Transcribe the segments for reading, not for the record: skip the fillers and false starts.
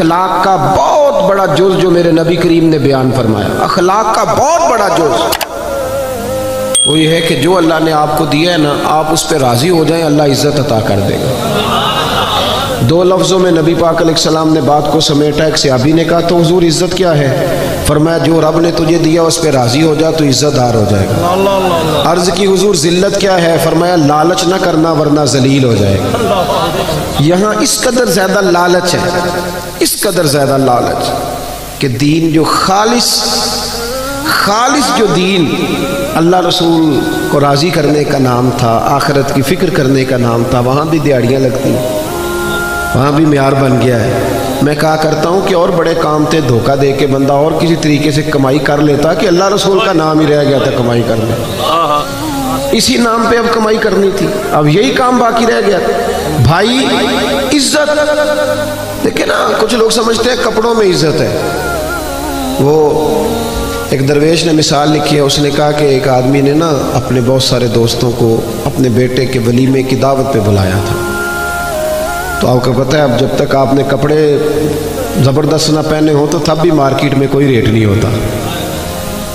اخلاق کا بہت بڑا جز جو میرے نبی کریم نے بیان فرمایا، اخلاق کا بہت بڑا جز وہ یہ ہے کہ جو اللہ نے آپ کو دیا ہے نا، آپ اس پہ راضی ہو جائیں، اللہ عزت عطا کر دے گا۔ دو لفظوں میں نبی پاک علیہ السلام نے بات کو سمیٹا۔ ایک صحابی نے کہا تو حضور عزت کیا ہے؟ فرمایا جو رب نے تجھے دیا اس پہ راضی ہو جا تو عزت دار ہو جائے گا۔ عرض کی حضور ذلت کیا ہے؟ فرمایا لالچ نہ کرنا ورنہ ذلیل ہو جائے گا۔ یہاں اس قدر زیادہ لالچ ہے، اس قدر زیادہ لالچ کہ دین جو خالص جو دین اللہ رسول کو راضی کرنے کا نام تھا، آخرت کی فکر کرنے کا نام تھا، وہاں بھی دیہڑیاں لگتی، وہاں بھی معیار بن گیا ہے۔ میں کہا کرتا ہوں کہ اور بڑے کام تھے، دھوکہ دے کے بندہ اور کسی طریقے سے کمائی کر لیتا کہ اللہ رسول کا نام ہی رہ گیا تھا کمائی کرنے، اسی نام پہ اب کمائی کرنی تھی، اب یہی کام باقی رہ گیا۔ بھائی عزت دیکھیں نا، کچھ لوگ سمجھتے ہیں کپڑوں میں عزت ہے۔ وہ ایک درویش نے مثال لکھی ہے، اس نے کہا کہ ایک آدمی نے نا اپنے بہت سارے دوستوں کو اپنے بیٹے کے ولیمے کی دعوت پہ بلایا تھا۔ تو آپ کو پتہ ہے اب جب تک آپ نے کپڑے زبردست نہ پہنے ہوں تو تب بھی مارکیٹ میں کوئی ریٹ نہیں ہوتا،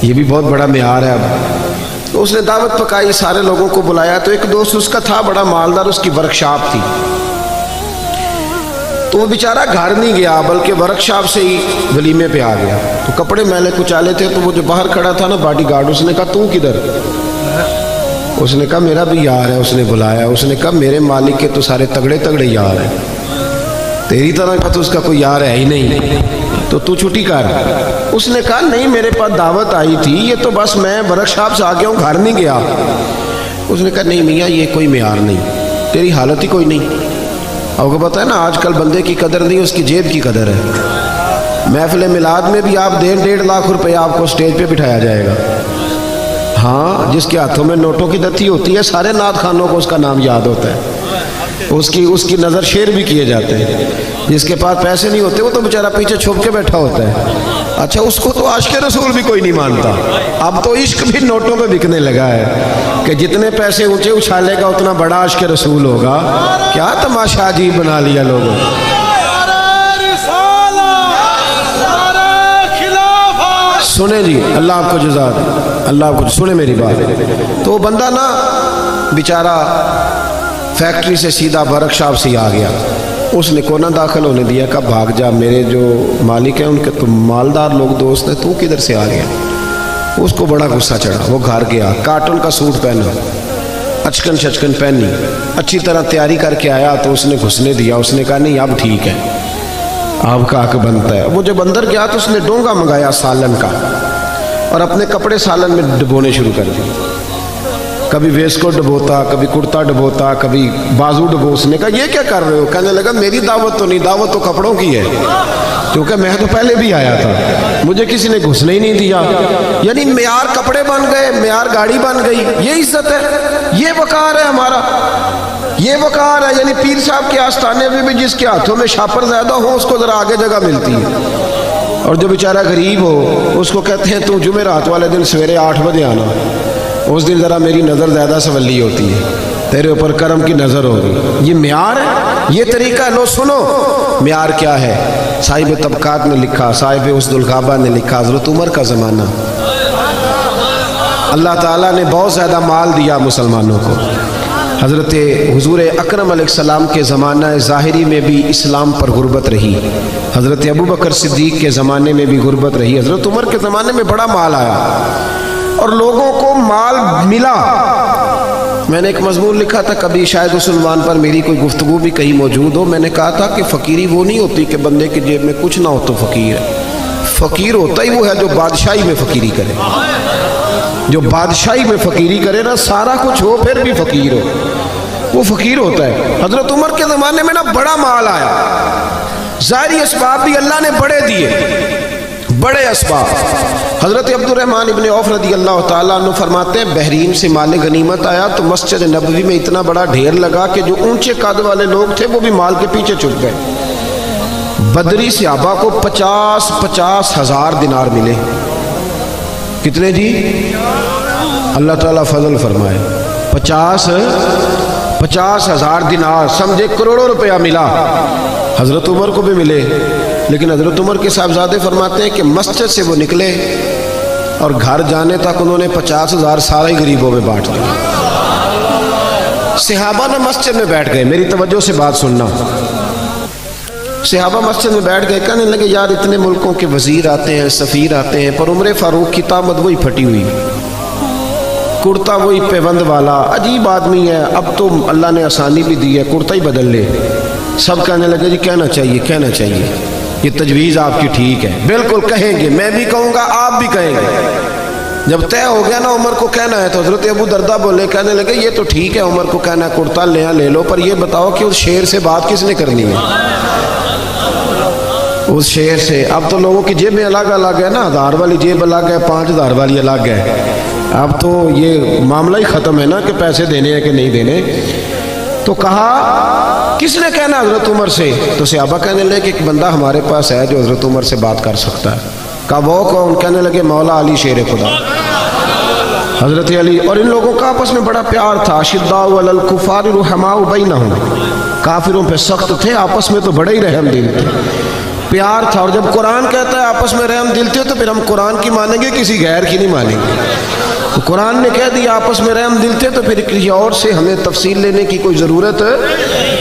یہ بھی بہت بڑا معیار ہے۔ اب تو اس نے دعوت پکائی، سارے لوگوں کو بلایا، تو ایک دوست اس کا تھا بڑا مالدار، اس کی ورکشاپ تھی، تو وہ بیچارہ گھر نہیں گیا بلکہ ورکشاپ سے ہی ولیمے پہ آ گیا۔ تو کپڑے میلے کچالے تھے، تو وہ جو باہر کھڑا تھا نا باڈی گارڈ، اس نے کہا تو کدھر؟ اس نے کہا میرا بھی یار ہے، اس نے بلایا۔ اس نے کہا میرے مالک کے تو سارے تگڑے تگڑے یار ہیں، تیری طرح کا تو اس کا کوئی یار ہے ہی نہیں، تو تو چھٹی کر۔ اس نے کہا نہیں میرے پاس دعوت آئی تھی، یہ تو بس میں ورکشاپ سے آ گیا ہوں، گھر نہیں گیا۔ اس نے کہا نہیں میاں یہ کوئی معیار نہیں، تیری حالت ہی کوئی نہیں۔ آپ کو پتہ ہے نا آج کل بندے کی قدر نہیں، اس کی جیب کی قدر ہے۔ محفل میلاد میں بھی آپ 1.5 لاکھ روپے آپ کو اسٹیج پہ بٹھایا جائے گا۔ ہاں جس کے ہاتھوں میں نوٹوں کی دتی ہوتی ہے، سارے نعت خانوں کو اس کا نام یاد ہوتا ہے، اس کی نظر شیر بھی کیے جاتے ہیں۔ جس کے پاس پیسے نہیں ہوتے وہ تو بیچارہ پیچھے چھپ کے بیٹھا ہوتا ہے۔ اچھا اس کو تو عاشق رسول بھی کوئی نہیں مانتا، اب تو عشق بھی نوٹوں پہ بکنے لگا ہے کہ جتنے پیسے اونچے اچھالے گا اتنا بڑا عاشق رسول ہوگا۔ کیا تماشا عجیب بنا لیا لوگوں۔ سنیں جی، اللہ آپ کو جزا دے، اللہ آپ کو سنیں میری بات۔ تو وہ بندہ نا بیچارہ فیکٹری سے سیدھا ورکشاپ سے ہی آ گیا، اس نے کو نہ داخل ہونے دیا، کہا بھاگ جا، میرے جو مالک ہیں ان کے تو مالدار لوگ دوست ہیں، تو کدھر سے آ گیا؟ اس کو بڑا غصہ چڑھا، وہ گھر گیا، کاٹن کا سوٹ پہنا، اچکن شچکن پہنی، اچھی طرح تیاری کر کے آیا، تو اس نے گھسنے دیا۔ اس نے کہا نہیں اب ٹھیک ہے، آپ کا حق بنتا ہے۔ وہ جب اندر گیا تو اس نے ڈونگا منگایا سالن کا اور اپنے کپڑے سالن میں ڈبونے شروع کر دیے، کبھی ویسٹ کو ڈبوتا، کبھی کرتا ڈبوتا، کبھی بازو ڈبو۔ اس نے کہا یہ کیا کر رہے ہو؟ کہنے لگا میری دعوت تو نہیں، دعوت تو کپڑوں کی ہے، کیونکہ میں تو پہلے بھی آیا تھا، مجھے کسی نے گھسنے ہی نہیں دیا۔ یعنی معیار کپڑے بن گئے، معیار گاڑی بن گئی، یہ عزت ہے، یہ وقار ہے ہمارا، یہ وقار ہے۔ یعنی پیر صاحب کے آستانے میں بھی جس کے ہاتھوں میں شاپر زیادہ ہو اس کو ذرا آگے جگہ ملتی ہے، اور جو بیچارہ غریب ہو اس کو کہتے ہیں تو جمعرات والے دن سویرے 8 بجے آنا، اس دن ذرا میری نظر زیادہ سولی ہوتی ہے، تیرے اوپر کرم کی نظر ہوگی۔ یہ معیار ہے، یہ طریقہ ہے۔ لو سنو معیار کیا ہے۔ صاحب طبقات نے لکھا، صاحب اسد الغابہ نے لکھا، حضرت عمر کا زمانہ، اللہ تعالیٰ نے بہت زیادہ مال دیا مسلمانوں کو۔ حضرت حضور اکرم علیہ السلام کے زمانہ ظاہری میں بھی اسلام پر غربت رہی، حضرت ابوبکر صدیق کے زمانے میں بھی غربت رہی، حضرت عمر کے زمانے میں بڑا مال آیا اور لوگوں کو مال ملا۔ میں نے ایک مضمون لکھا تھا، کبھی شاید اس عنوان پر میری کوئی گفتگو بھی کہیں موجود ہو، میں نے کہا تھا کہ فقیری وہ نہیں ہوتی کہ بندے کی جیب میں کچھ نہ ہو تو فقیر ہے، فقیر ہوتا ہی وہ ہے جو بادشاہی میں فقیری کرے، جو بادشاہی میں فقیری کرے نا، سارا کچھ ہو پھر بھی فقیر ہو، وہ فقیر ہوتا ہے۔ حضرت عمر کے زمانے میں نا بڑا مال آیا، ظاہری اسباب بھی اللہ نے بڑے دیے، بڑے اسباب۔ حضرت عبد الرحمن ابن عوف رضی اللہ تعالیٰ عنہ فرماتے ہیں بحرین سے مال غنیمت آیا تو مسجد نبوی میں اتنا بڑا ڈھیر لگا کہ جو اونچے قد والے لوگ تھے وہ بھی مال کے پیچھے چھپ گئے۔ بدری صحابہ کو 50 ہزار دینار ملے۔ کتنے جی؟ اللہ تعالیٰ فضل فرمائے، 50 ہزار دینار، سمجھے کروڑوں روپیہ ملا۔ حضرت عمر کو بھی ملے، لیکن حضرت عمر کے صاحبزادے فرماتے ہیں کہ مسجد سے وہ نکلے اور گھر جانے تک انہوں نے 50,000 سارے غریبوں میں بانٹ دیا۔ صحابہ نے مسجد میں بیٹھ گئے، میری توجہ سے بات سننا، صحابہ مسجد میں بیٹھ گئے، کہنے لگے یار اتنے ملکوں کے وزیر آتے ہیں، سفیر آتے ہیں، پر عمر فاروق کی طامت وہی پھٹی ہوئی، کرتا وہی پیوند والا، عجیب آدمی ہے، اب تو اللہ نے آسانی بھی دی ہے، کرتا ہی بدل لے۔ سب کہنے لگے جی کہنا چاہیے، یہ تجویز آپ کی ٹھیک ہے، بالکل کہیں گے، میں بھی کہوں گا، آپ بھی کہیں گے۔ جب طے ہو گیا نا عمر کو کہنا ہے تو حضرت ابو دردہ بولے، کہنے لگے یہ تو ٹھیک ہے عمر کو کہنا ہے کرتا لے لو، پر یہ بتاؤ کہ اس شیر سے بات کس نے کرنی ہے؟ اس شیر سے اب تو لوگوں کی جیبیں الگ الگ ہے نا، 1000 والی جیب الگ ہے، 5000 والی الگ ہے، اب تو یہ معاملہ ہی ختم ہے نا کہ پیسے دینے ہیں کہ نہیں دینے۔ تو کہا کس نے کہنا حضرت عمر سے؟ تو صحابہ کہنے لگے کہ ایک بندہ ہمارے پاس ہے جو حضرت عمر سے بات کر سکتا ہے۔ کہا وہ کون؟ کہنے لگے مولا علی شیر خدا، حضرت علی۔ اور ان لوگوں کا آپس میں بڑا پیار تھا، شداء علی الکفار رحماء بینہم، کافروں پہ سخت تھے، آپس میں تو بڑے ہی رحم دل تھے، پیار تھا۔ اور جب قرآن کہتا ہے آپس میں رحم دل تھے تو پھر ہم قرآن کی مانیں گے، کسی غیر کی نہیں مانیں گے۔ تو قرآن نے کہہ دیا آپس میں رحم دل تھے تو پھر کسی اور سے ہمیں تفصیل لینے کی کوئی ضرورت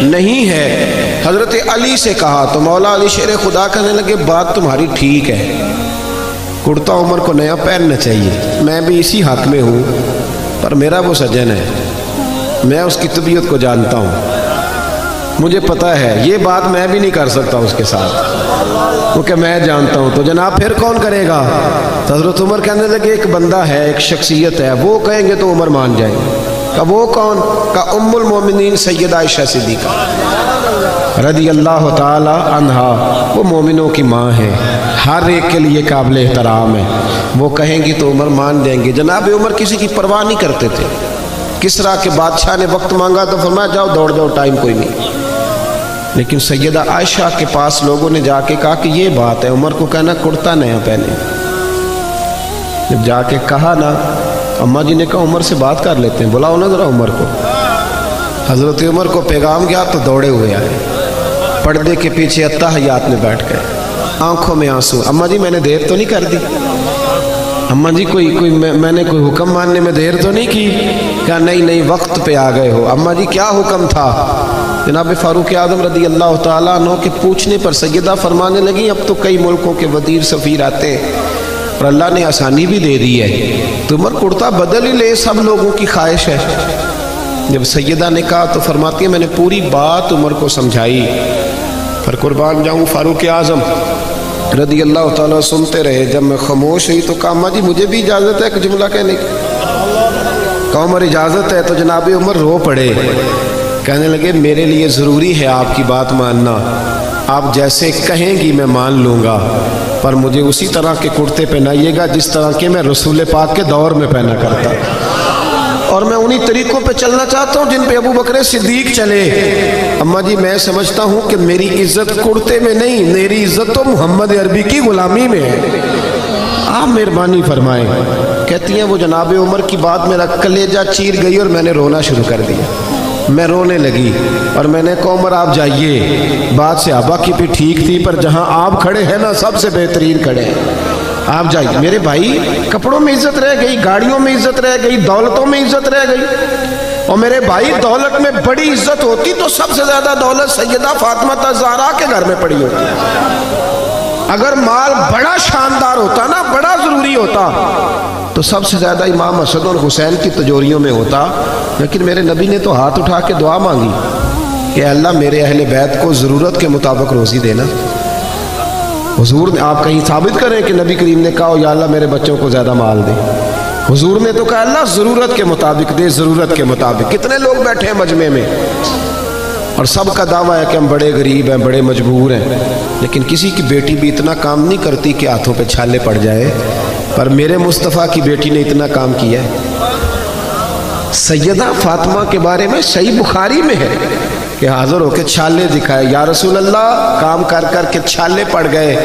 نہیں ہے۔ حضرت علی سے کہا تو مولا علی شیر خدا کہنے لگے بات تمہاری ٹھیک ہے، کرتا عمر کو نیا پہننا چاہیے، میں بھی اسی حق میں ہوں، پر میرا وہ سجن ہے، میں اس کی طبیعت کو جانتا ہوں، مجھے پتہ ہے یہ بات میں بھی نہیں کر سکتا اس کے ساتھ، کیونکہ میں جانتا ہوں۔ تو جناب پھر کون کرے گا؟ تو حضرت عمر کہنے لگے ایک بندہ ہے، ایک شخصیت ہے، وہ کہیں گے تو عمر مان جائیں گے۔ کہ وہ کون؟ کہ ام المومنین سیدہ عائشہ صدیقہ رضی اللہ تعالی عنہا، وہ مومنوں کی ماں ہے، ہر ایک کے لیے قابل احترام ہے، وہ کہیں گی تو عمر مان دیں گے۔ جناب عمر کسی کی پرواہ نہیں کرتے تھے، کسرا کے بادشاہ نے وقت مانگا تو فرمایا جاؤ دوڑ جاؤ، ٹائم کوئی نہیں۔ لیکن سیدہ عائشہ کے پاس لوگوں نے جا کے کہا کہ یہ بات ہے، عمر کو کہنا کرتا نیا پہنے۔ جب جا کے کہا نا، اماں جی نے کہا عمر سے بات کر لیتے ہیں، بلاؤ نا ذرا عمر کو۔ حضرت عمر کو پیغام گیا تو دوڑے ہوئے آئے، پردے کے پیچھے اتحیات میں بیٹھ گئے، آنکھوں میں آنسو۔ اماں جی میں نے دیر تو نہیں کر دی؟ اماں جی میں نے کوئی حکم ماننے میں دیر تو نہیں کی؟ کہا نہیں وقت پہ آ گئے ہو۔ اماں جی کیا حکم تھا؟ جناب فاروق اعظم رضی اللہ تعالیٰ عنہ کے پوچھنے پر سیدہ فرمانے لگی اب تو کئی ملکوں کے وزیر سفیر آتے ہیں اور اللہ نے آسانی بھی دے دی ہے، تو عمر کرتا بدل ہی لے، سب لوگوں کی خواہش ہے۔ جب سیدہ نے کہا تو فرماتی ہے میں نے پوری بات عمر کو سمجھائی، پر قربان جاؤں فاروق اعظم رضی اللہ تعالیٰ سنتے رہے۔ جب میں خاموش ہوئی تو کہا اماں جی مجھے بھی اجازت ہے ایک جملہ کہنے کی؟ کہا عمر اجازت ہے۔ تو جناب عمر رو پڑے، کہنے لگے میرے لیے ضروری ہے آپ کی بات ماننا، آپ جیسے کہیں گی میں مان لوں گا، پر مجھے اسی طرح کے کرتے پہنائیے گا جس طرح کے میں رسول پاک کے دور میں پہنا کرتا، اور میں انہی طریقوں پہ چلنا چاہتا ہوں جن پہ ابو بکر صدیق چلے۔ اماں جی میں سمجھتا ہوں کہ میری عزت کرتے میں نہیں، میری عزت تو محمد عربی کی غلامی میں ہے، آپ مہربانی فرمائیں۔ کہتی ہیں وہ جناب عمر کی بات میرا کلیجہ چیر گئی اور میں نے رونا شروع کر دیا، میں رونے لگی اور میں نے کہا عمر آپ جائیے، بات صحابہ کی بھی ٹھیک تھی، پر جہاں آپ کھڑے ہیں نا سب سے بہترین کھڑے ہیں، آپ جائیے۔ میرے بھائی کپڑوں میں عزت رہ گئی، گاڑیوں میں عزت رہ گئی، دولتوں میں عزت رہ گئی، اور میرے بھائی دولت میں بڑی عزت ہوتی تو سب سے زیادہ دولت سیدہ فاطمہ الزہرا کے گھر میں پڑی ہوتی۔ اگر مال بڑا شاندار ہوتا نا، بڑا ضروری ہوتا، تو سب سے زیادہ امام حسن اور حسین کی تجوریوں میں ہوتا، لیکن میرے نبی نے تو ہاتھ اٹھا کے دعا مانگی کہ اللہ میرے اہل بیت کو ضرورت کے مطابق روزی دینا۔ حضور نے، آپ کہیں ثابت کریں کہ نبی کریم نے کہا یا اللہ میرے بچوں کو زیادہ مال دے؟ حضور نے تو کہا اللہ ضرورت کے مطابق دے، ضرورت کے مطابق۔ کتنے لوگ بیٹھے ہیں مجمع میں اور سب کا دعویٰ ہے کہ ہم بڑے غریب ہیں، بڑے مجبور ہیں، لیکن کسی کی بیٹی بھی اتنا کام نہیں کرتی کہ ہاتھوں پہ چھالے پڑ جائے، پر میرے مصطفیٰ کی بیٹی نے اتنا کام کیا ہے۔ سیدہ فاطمہ کے بارے میں صحیح بخاری میں ہے کہ حاضر ہو کے چھالے دکھائے، یا رسول اللہ کام کر کر کے چھالے پڑ گئے،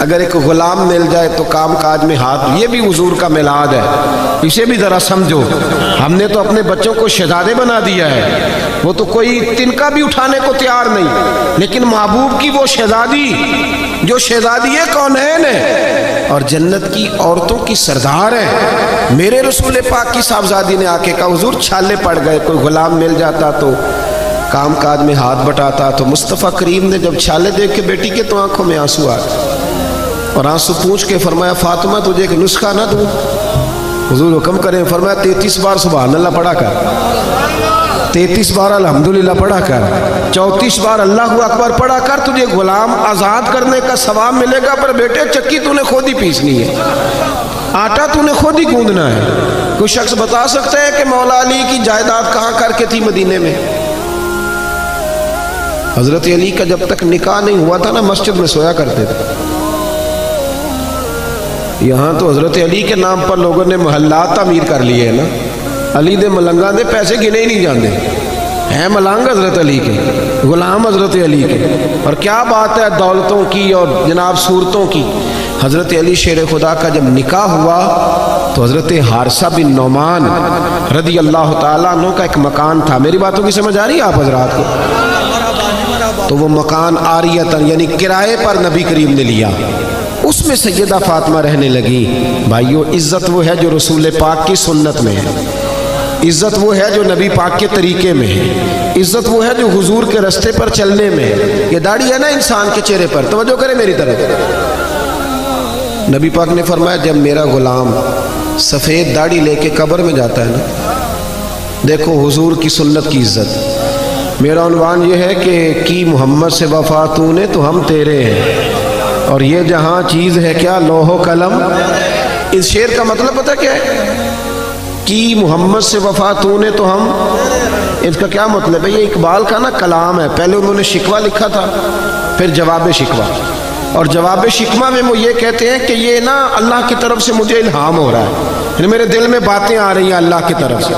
اگر ایک غلام مل جائے تو کام کاج میں ہاتھ، یہ بھی حضور کا میلاد ہے، اسے بھی ذرا سمجھو۔ ہم نے تو اپنے بچوں کو شہزادے بنا دیا ہے، وہ تو کوئی تنکا بھی اٹھانے کو تیار نہیں، لیکن محبوب کی وہ شہزادی جو شہزادی کونین ہے اور جنت کی عورتوں کی سردار ہے، میرے رسول پاک کی صاحبزادی نے آ کے کہا حضور چھالے پڑ گئے، کوئی غلام مل جاتا تو کام کاج میں ہاتھ بٹاتا، تو مصطفیٰ کریم نے جب چھالے دیکھ کے بیٹی کے تو آنکھوں میں آنسو آ گئے اور آنسو پوچھ کے فرمایا فاطمہ تجھے ایک نسخہ نہ دوں؟ حضور حکم کریں، فرمایا 33 بار سبحان اللہ پڑھا کر، 33 بار الحمدللہ پڑھا کر، 34 بار اللہ اکبر پڑھا کر، تجھے غلام آزاد کرنے کا ثواب ملے گا۔ پر بیٹے چکی تو نے خود ہی پیسنی ہے، آٹا تو نے خود ہی گوندنا ہے۔ کوئی شخص بتا سکتا ہے کہ مولا علی کی جائیداد کہاں کر کے تھی مدینے میں؟ حضرت علی کا جب تک نکاح نہیں ہوا تھا نا، مسجد میں سویا کرتے تھے۔ یہاں تو حضرت علی کے نام پر لوگوں نے محلات تعمیر کر لیے ہیں نا، علی دے ملنگاں دے پیسے گنے ہی نہیں جاندے ہیں، ملنگ حضرت علی کے، غلام حضرت علی کے، اور کیا بات ہے دولتوں کی اور جناب صورتوں کی۔ حضرت علی شیر خدا کا جب نکاح ہوا تو حضرت حارثہ بن نعمان رضی اللہ تعالیٰ عنہ کا ایک مکان تھا، میری باتوں کی سمجھ آ رہی ہے آپ حضرات کو؟ تو وہ مکان عاریتاً یعنی کرائے پر نبی کریم نے لیا، اس میں سیدہ فاطمہ رہنے لگی۔ بھائیو عزت وہ ہے جو رسول پاک کی سنت میں ہے، عزت وہ ہے جو نبی پاک کے طریقے میں ہے، عزت وہ ہے جو حضور کے رستے پر چلنے میں ہے۔ یہ داڑھی ہے نا انسان کے چہرے پر، توجہ کرے میری طرف۔ نبی پاک نے فرمایا جب میرا غلام سفید داڑھی لے کے قبر میں جاتا ہے نا، دیکھو حضور کی سنت کی عزت۔ میرا عنوان یہ ہے کہ کی محمد سے وفا تو نے تو ہم تیرے ہیں، اور یہ جہاں چیز ہے کیا لوح و قلم۔ اس شعر کا مطلب پتہ کیا ہے؟ کی محمد سے وفا تو نے تو ہم، اس کا کیا مطلب ہے؟ یہ اقبال کا نا کلام ہے، پہلے انہوں نے شکوہ لکھا تھا، پھر جواب شکوہ، اور جواب شکوہ میں وہ یہ کہتے ہیں کہ یہ نا اللہ کی طرف سے مجھے الہام ہو رہا ہے، یعنی میرے دل میں باتیں آ رہی ہیں اللہ کی طرف سے۔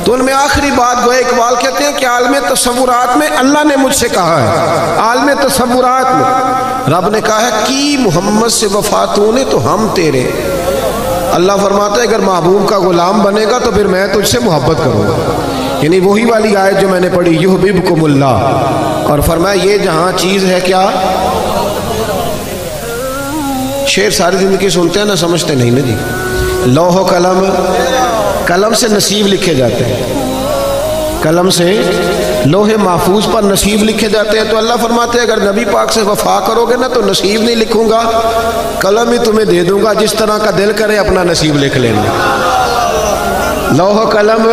تو ان میں آخری بات گویا اقبال کہتے ہیں کہ عالم تصورات میں اللہ نے مجھ سے کہا ہے، عالم تصورات میں رب نے کہا ہے کی محمد سے وفا تو نے تو ہم تیرے۔ اللہ فرماتا ہے اگر محبوب کا غلام بنے گا تو پھر میں تجھ سے محبت کروں گا، یعنی وہی والی آیت جو میں نے پڑھی یحببکم اللہ، اور فرمایا یہ جہاں چیز ہے کیا۔ شعر ساری زندگی سنتے ہیں نا، سمجھتے نہیں نا جی۔ لوح و قلم، قلم سے نصیب لکھے جاتے ہیں، قلم سے لوح محفوظ پر نصیب لکھے جاتے ہیں۔ تو اللہ فرماتے ہیں اگر نبی پاک سے وفا کرو گے نا تو نصیب نہیں لکھوں گا، قلم ہی تمہیں دے دوں گا، جس طرح کا دل کرے اپنا نصیب لکھ لینا۔ لوح و قلم،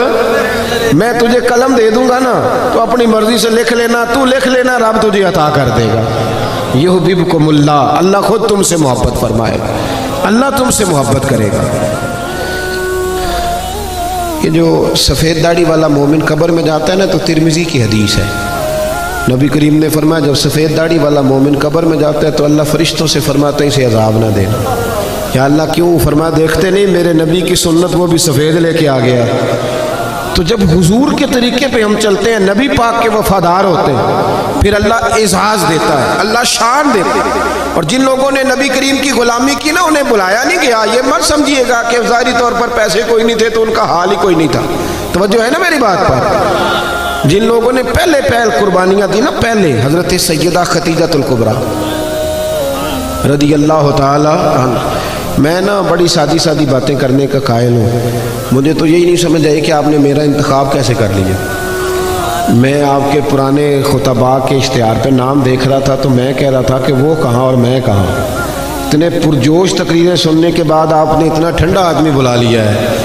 میں تجھے قلم دے دوں گا نا تو اپنی مرضی سے لکھ لینا، تو لکھ لینا، رب تجھے عطا کر دے گا۔ یحببکم اللہ، اللہ خود تم سے محبت فرمائے گا، اللہ تم سے محبت کرے گا۔ یہ جو سفید داڑھی والا مومن قبر میں جاتا ہے نا، تو ترمذی کی حدیث ہے، نبی کریم نے فرمایا جب سفید داڑھی والا مومن قبر میں جاتا ہے تو اللہ فرشتوں سے فرماتا ہے اسے عذاب نہ دینا۔ یا اللہ کیوں؟ فرمایا دیکھتے نہیں میرے نبی کی سنت وہ بھی سفید لے کے آ گیا۔ تو جب حضور کے طریقے پہ ہم چلتے ہیں، نبی پاک کے وفادار ہوتے ہیں، پھر اللہ اعزاز دیتا ہے، اللہ شان دیتا ہے۔ اور جن لوگوں نے نبی کریم کی غلامی کی نا، انہیں بلایا نہیں گیا۔ یہ مت سمجھیے گا کہ ظاہری طور پر پیسے کوئی نہیں تھے تو ان کا حال ہی کوئی نہیں تھا، توجہ ہے نا میری بات پر۔ جن لوگوں نے پہلے قربانیاں دی نا، پہلے حضرت سیدہ خدیجہ الکبریٰ رضی اللہ تعالی عنہ۔ میں نا بڑی سادی باتیں کرنے کا قائل ہوں، مجھے تو یہی نہیں سمجھ آئی کہ آپ نے میرا انتخاب کیسے کر لیا۔ میں آپ کے پرانے خطباء کے اشتہار پہ نام دیکھ رہا تھا تو میں کہہ رہا تھا کہ وہ کہاں اور میں کہاں۔ اتنے پرجوش تقریریں سننے کے بعد آپ نے اتنا ٹھنڈا آدمی بلا لیا ہے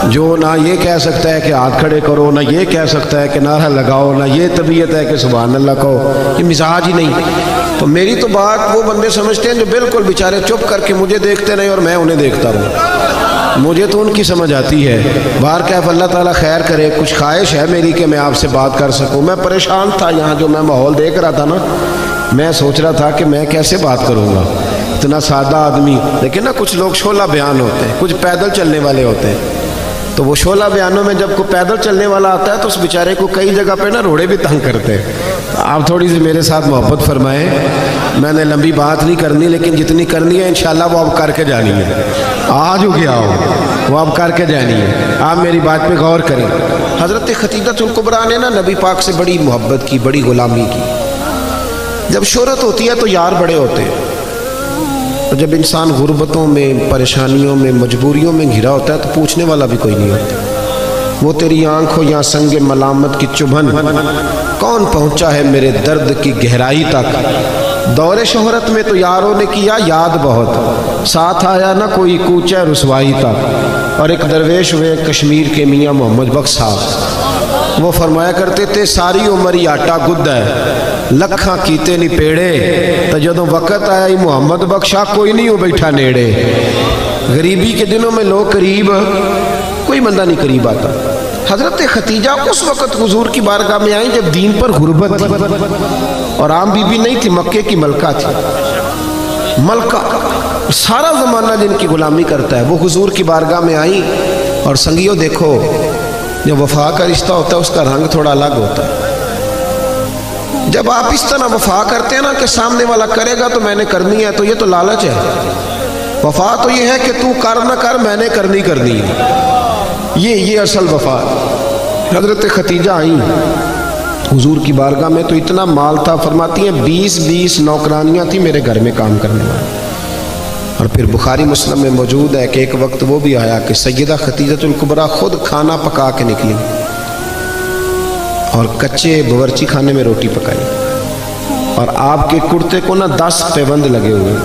جو نہ یہ کہہ سکتا ہے کہ ہاتھ کھڑے کرو، نہ یہ کہہ سکتا ہے کہ نعرہ لگاؤ، نہ یہ طبیعت ہے کہ سبحان اللہ کہو، یہ مزاج ہی نہیں۔ تو میری تو بات وہ بندے سمجھتے ہیں جو بالکل بیچارے چپ کر کے مجھے دیکھتے نہیں اور میں انہیں دیکھتا ہوں، مجھے تو ان کی سمجھ آتی ہے۔ باہر کیف اللہ تعالیٰ خیر کرے، کچھ خواہش ہے میری کہ میں آپ سے بات کر سکوں۔ میں پریشان تھا یہاں، جو میں ماحول دیکھ رہا تھا نا، میں سوچ رہا تھا کہ میں کیسے بات کروں گا، اتنا سادہ آدمی۔ لیکن نا کچھ لوگ شعلہ بیان ہوتے ہیں، کچھ پیدل چلنے والے ہوتے ہیں، تو وہ شعلہ بیانوں میں جب کوئی پیدل چلنے والا آتا ہے تو اس بیچارے کو کئی جگہ پہ نا روڑے بھی تنگ کرتے ہیں۔ آپ تھوڑی سی میرے ساتھ محبت فرمائیں، میں نے لمبی بات نہیں کرنی، لیکن جتنی کرنی ہے انشاءاللہ وہ آپ کر کے جانی ہے۔ آج ہو گیا ہو وہ آپ کر کے جانی ہے، آپ میری بات پہ غور کریں۔ حضرت خدیجہ الکبریٰ نے نا نبی پاک سے بڑی محبت کی، بڑی غلامی کی۔ جب شہرت ہوتی ہے تو یار بڑے ہوتے ہیں، اور جب انسان غربتوں میں، پریشانیوں میں، مجبوریوں میں گھرا ہوتا ہے تو پوچھنے والا بھی کوئی نہیں ہوتا۔ وہ تیری آنکھ ہو یا سنگ ملامت کی چبھن، کون پہنچا ہے میرے درد کی گہرائی تک۔ دور شہرت میں تو یاروں نے کیا یاد بہت، ساتھ آیا نہ کوئی کوچہ رسوائی تک۔ اور ایک درویش ہوئے کشمیر کے میاں محمد بخش صاحب، وہ فرمایا کرتے تھے ساری عمر ہی آٹا گد ہے، لکھاں کیتے نہیں پیڑے، تو جدوں وقت آیا ہی محمد بخشا کوئی نہیں ہو بیٹھا نیڑے۔ غریبی کے دنوں میں لوگ قریب، کوئی بندہ نہیں قریب آتا۔ حضرت خدیجہ اس وقت حضور کی بارگاہ میں آئیں جب دین پر غربت تھی، اور عام بی بی نہیں تھی، مکے کی ملکہ تھی۔ ملکہ سارا زمانہ جن کی غلامی کرتا ہے، وہ حضور کی بارگاہ میں آئیں۔ اور سنگیو دیکھو، جب وفا کا رشتہ ہوتا ہے اس کا رنگ تھوڑا الگ ہوتا ہے۔ جب آپ اس طرح وفا کرتے ہیں نا کہ سامنے والا کرے گا تو میں نے کرنی ہے، تو یہ تو لالچ ہے۔ وفا تو یہ ہے کہ تو کر نہ کر، میں نے کرنی ہے، یہ اصل وفا۔ حضرت خدیجہ آئیں حضور کی بارگاہ میں تو اتنا مال تھا، فرماتی ہیں 20 نوکرانیاں تھیں میرے گھر میں کام کرنے والی۔ اور پھر بخاری مسلم میں موجود ہے کہ ایک وقت وہ بھی آیا کہ سیدہ خدیجہ الکبریٰ خود کھانا پکا کے نکلی اور کچے باورچی خانے میں روٹی پکائی، اور آپ کے کرتے کو نا 10 پیوند لگے ہوئے۔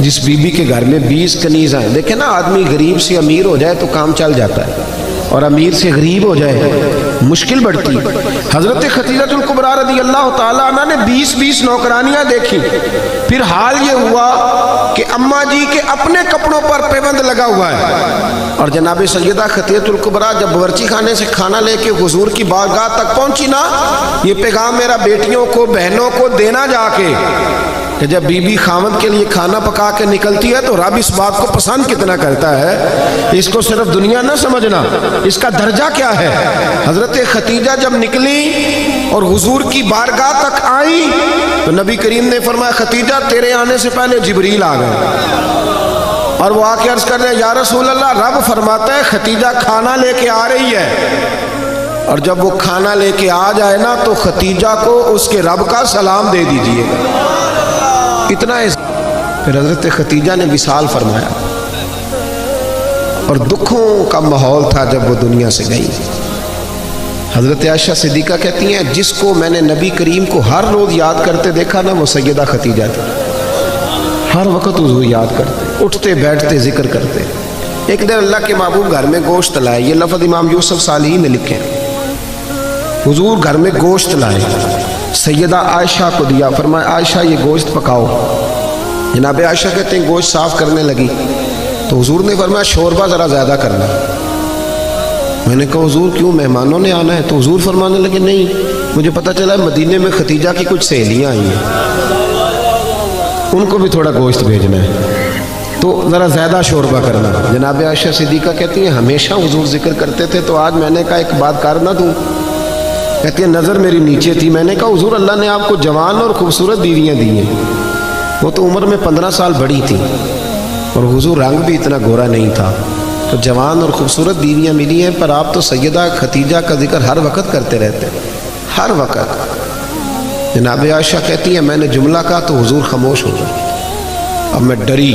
جس بی بی کے گھر میں 20 کنیز ہیں، دیکھیں نا، آدمی غریب سے امیر ہو جائے تو کام چل جاتا ہے، اور امیر سے غریب ہو جائے مشکل بڑھتی۔ حضرت خدیجہ الکبریٰ رضی اللہ تعالیٰ عنہ نے 20 نوکرانیاں دیکھی۔ پھر حال یہ ہوا کہ اماں جی کے اپنے کپڑوں پر پیوند لگا ہوا ہے، اور جناب سیدہ خدیجہ الکبریٰ جب باورچی خانے سے کھانا لے کے حضور کی بارگاہ تک پہنچی نا، یہ پیغام میرا بیٹیوں کو، بہنوں کو دینا جا کے کہ جب بی بی خاوند کے لیے کھانا پکا کے نکلتی ہے تو رب اس بات کو پسند کتنا کرتا ہے، اس کو صرف دنیا نہ سمجھنا، اس کا درجہ کیا ہے۔ حضرت خدیجہ جب نکلی اور حضور کی بارگاہ تک آئی تو نبی کریم نے فرمایا خدیجہ تیرے آنے سے پہلے جبریل آ گئے، اور وہ آ کے عرض کر رہے ہیں یا رسول اللہ، رب فرماتا ہے خدیجہ کھانا لے کے آ رہی ہے، اور جب وہ کھانا لے کے آ جائے نا تو خدیجہ کو اس کے رب کا سلام دے دیجئے گا۔ اتنا ہے۔ پھر حضرت خدیجہ نے وصال فرمایا، اور دکھوں کا ماحول تھا جب وہ دنیا سے گئی۔ حضرت عائشہ صدیقہ کہتی ہیں جس کو میں نے نبی کریم کو ہر روز یاد کرتے دیکھا نا، وہ سیدہ خدیجہ تھی۔ ہر وقت حضور یاد کرتے، اٹھتے بیٹھتے ذکر کرتے۔ ایک دن اللہ کے محبوب گھر میں گوشت لائے، یہ لفظ امام یوسف صالحی نے لکھے۔ حضور گھر میں گوشت لائے، سیدہ عائشہ کو دیا، فرمایا عائشہ یہ گوشت پکاؤ۔ جناب عائشہ کہتے ہیں گوشت صاف کرنے لگی تو حضور نے فرمایا شوربہ ذرا زیادہ کرنا۔ میں نے کہا حضور کیوں، مہمانوں نے آنا ہے؟ تو حضور فرمانے لگے نہیں، مجھے پتہ چلا ہے مدینے میں خدیجہ کی کچھ سہیلیاں آئی ہیں، ان کو بھی تھوڑا گوشت بھیجنا ہے، تو ذرا زیادہ شوربہ کرنا۔ جناب عائشہ صدیقہ کہتی ہیں ہمیشہ حضور ذکر کرتے تھے، تو آج میں نے کہا ایک بات کر نہ دوں؟ کہتی ہیں نظر میری نیچے تھی، میں نے کہا حضور اللہ نے آپ کو جوان اور خوبصورت بیویاں دی ہیں، وہ تو عمر میں 15 سال بڑی تھی، اور حضور رنگ بھی اتنا گورا نہیں تھا، تو جوان اور خوبصورت بیویاں ملی ہیں، پر آپ تو سیدہ خدیجہ کا ذکر ہر وقت کرتے رہتے ہیں، ہر وقت۔ جناب عائشہ کہتی ہیں میں نے جملہ کہا تو حضور خاموش ہو گئے۔ اب میں ڈری،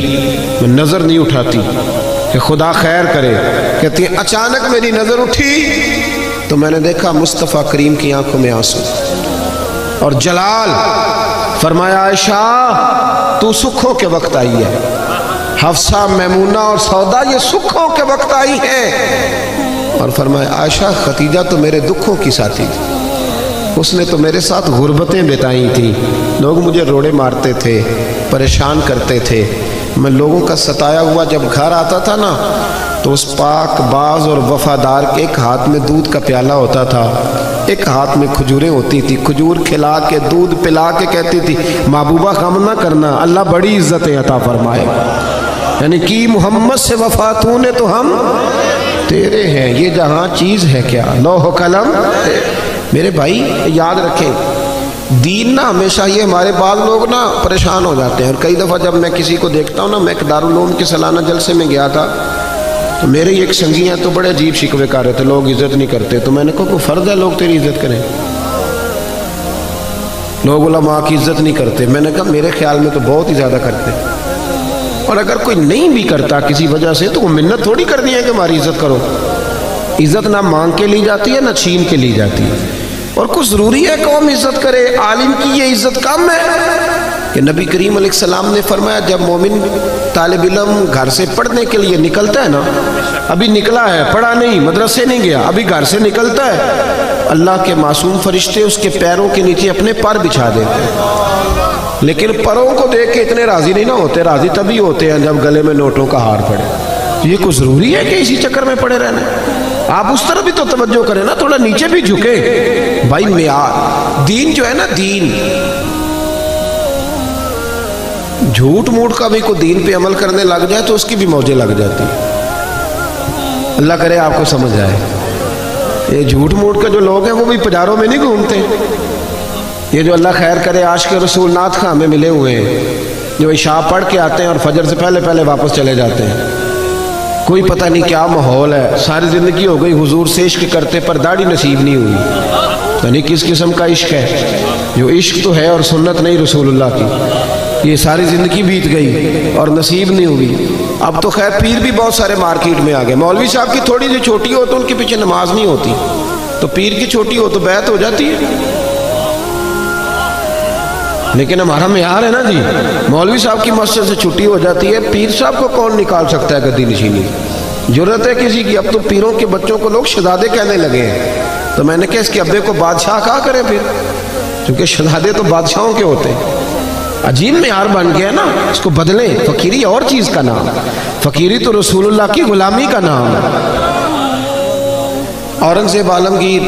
میں نظر نہیں اٹھاتی کہ خدا خیر کرے۔ کہتی ہیں اچانک میری نظر اٹھی تو میں نے دیکھا مصطفیٰ کریم کی آنکھوں میں آنسو اور جلال۔ فرمایا عائشہ تو سکھوں کے وقت آئی ہے، حفصہ، میمونہ اور سودا یہ سکھوں کے وقت آئی ہیں۔ اور فرمایا عائشہ خدیجہ تو میرے دکھوں کی ساتھی تھی، اس نے تو میرے ساتھ غربتیں بتائی تھیں، لوگ مجھے روڑے مارتے تھے، پریشان کرتے تھے، میں لوگوں کا ستایا ہوا جب گھر آتا تھا نا تو اس پاک باز اور وفادار کے ایک ہاتھ میں دودھ کا پیالہ ہوتا تھا، ایک ہاتھ میں کھجوریں ہوتی تھی، کھجور کھلا کے دودھ پلا کے کہتی تھی محبوبہ غم نہ کرنا، اللہ بڑی عزتیں عطا فرمائے، یعنی کی محمد سے وفا تو نے تو ہم تیرے ہیں، یہ جہاں چیز ہے کیا لوح قلم۔ میرے بھائی یاد رکھیں دین نا ہمیشہ یہ ہمارے بعض لوگ نا پریشان ہو جاتے ہیں، اور کئی دفعہ جب میں کسی کو دیکھتا ہوں نا، میں ایک دارالعلوم کے سالانہ جلسے میں گیا تھا، تو میرے ہی ایک سنگی ہیں تو بڑے عجیب شکوے کر رہے تھے، لوگ عزت نہیں کرتے. تو میں نے کہا کوئی فرض ہے لوگ تیری عزت کریں؟ لوگ علماء کی عزت نہیں کرتے. میں نے کہا میرے خیال میں تو بہت ہی زیادہ کرتے، اور اگر کوئی نہیں بھی کرتا کسی وجہ سے تو وہ منت تھوڑی کرنی ہے کہ ہماری عزت کرو. عزت نہ مانگ کے لی جاتی ہے نہ چھین کے لی جاتی ہے. اور کچھ ضروری ہے قوم عزت کرے؟ عالم کی یہ عزت کم ہے کہ نبی کریم علیہ السلام نے فرمایا جب مومن طالب علم گھر سے پڑھنے کے لیے نکلتا ہے نا، ابھی نکلا ہے، پڑھا نہیں، مدرسے نہیں گیا، ابھی گھر سے نکلتا ہے، اللہ کے معصوم فرشتے اس کے پیروں کے نیچے اپنے پر بچھا دیتے ہیں. لیکن پروں کو دیکھ کے اتنے راضی نہیں نہ ہوتے، راضی تبھی ہوتے ہیں جب گلے میں نوٹوں کا ہار پڑے. یہ کوئی ضروری ہے کہ اسی چکر میں پڑے رہنا؟ آپ اس طرح بھی تو توجہ کریں نا، تھوڑا نیچے بھی جھکے. بھائی معیار دین جو ہے نا، دین جھوٹ موٹ کا بھی کوئی دین پہ عمل کرنے لگ جائے تو اس کی بھی موجیں لگ جاتی. اللہ کرے آپ کو سمجھ آئے. یہ جھوٹ موٹ کے جو لوگ ہیں وہ بھی پجاروں میں نہیں گھومتے. یہ جو اللہ خیر کرے عاشق رسول نعت خواں میں ملے ہوئے ہیں، جو عشاء پڑھ کے آتے ہیں اور فجر سے پہلے پہلے واپس چلے جاتے ہیں، کوئی پتہ نہیں کیا ماحول ہے. ساری زندگی ہو گئی حضور سے عشق کرتے پر داڑھی نصیب نہیں ہوئی. یعنی کس قسم کا عشق ہے؟ جو عشق تو ہے اور سنت نہیں رسول اللہ کی. یہ ساری زندگی بیت گئی اور نصیب نہیں ہوئی. اب تو خیر پیر بھی بہت سارے مارکیٹ میں آ گئے. مولوی صاحب کی تھوڑی سی چھوٹی ہو تو ان کے پیچھے نماز نہیں ہوتی، تو پیر کی چھوٹی ہو تو بیعت ہو جاتی ہے. لیکن ہمارا معیار ہے نا جی، مولوی صاحب کی مسجد سے چھٹی ہو جاتی ہے، پیر صاحب کو کون نکال سکتا ہے گدی نشینی؟ ضرورت ہے کسی کی؟ اب تو پیروں کے بچوں کو لوگ شہزادے کہنے لگے ہیں. تو میں نے کہا اس کے ابے کو بادشاہ کہا کریں پھر، کیونکہ شہزادے تو بادشاہوں کے ہوتے ہیں. عجیب معیار بن گیا نا، اس کو بدلیں. فقیری اور چیز کا نام، فقیری تو رسول اللہ کی غلامی کا نام ہے. اورنگزیب عالمگیر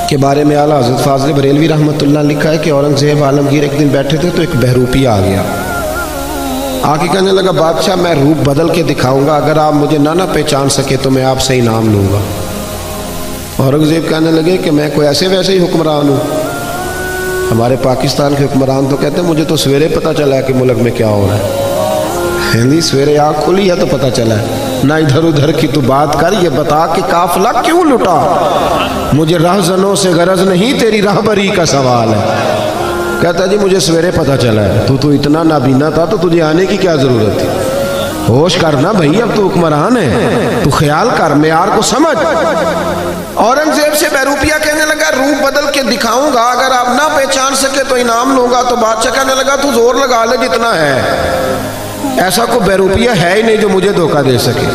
کے بارے میں اعلیٰ حضرت فاضل بریلوی رحمۃ اللہ لکھا ہے کہ اورنگزیب عالمگیر ایک دن بیٹھے تھے تو ایک بہروپی آ گیا. آ کے کہنے لگا بادشاہ میں روپ بدل کے دکھاؤں گا، اگر آپ مجھے نہ پہچان سکے تو میں آپ سے انعام لوں گا. اورنگزیب کہنے لگے کہ میں کوئی ایسے ویسے ہی حکمران ہوں. ہمارے پاکستان کے حکمران تو کہتے ہیں مجھے تو سویرے پتہ چلا ہے کہ ملک میں کیا ہو رہا ہے. ہندی سویرے آنکھ کھلی ہے تو پتہ چلا ہے. نہ ادھر ادھر کی تو بات کر، یہ بتا کہ قافلہ کیوں لٹا؟ مجھے راہزنوں سے غرض نہیں، تیری راہبری کا سوال ہے. کہتا جی مجھے سویرے پتہ چلا ہے. تو اتنا نابینا تھا تو تجھے آنے کی کیا ضرورت تھی؟ ہوش کرنا بھائی، اب تو حکمران ہے، تو خیال کر، معیار کو سمجھ. اورنگزیب سے بہروپیہ کہنے لگا روپ بدل کے دکھاؤں گا، اگر آپ نہ پہچان سکے تو انعام لوں گا. تو بادشاہ کہنے لگا تو زور لگا لے جتنا ہے، ایسا کوئی بہروپیہ ہے ہی نہیں جو مجھے دھوکہ دے سکے.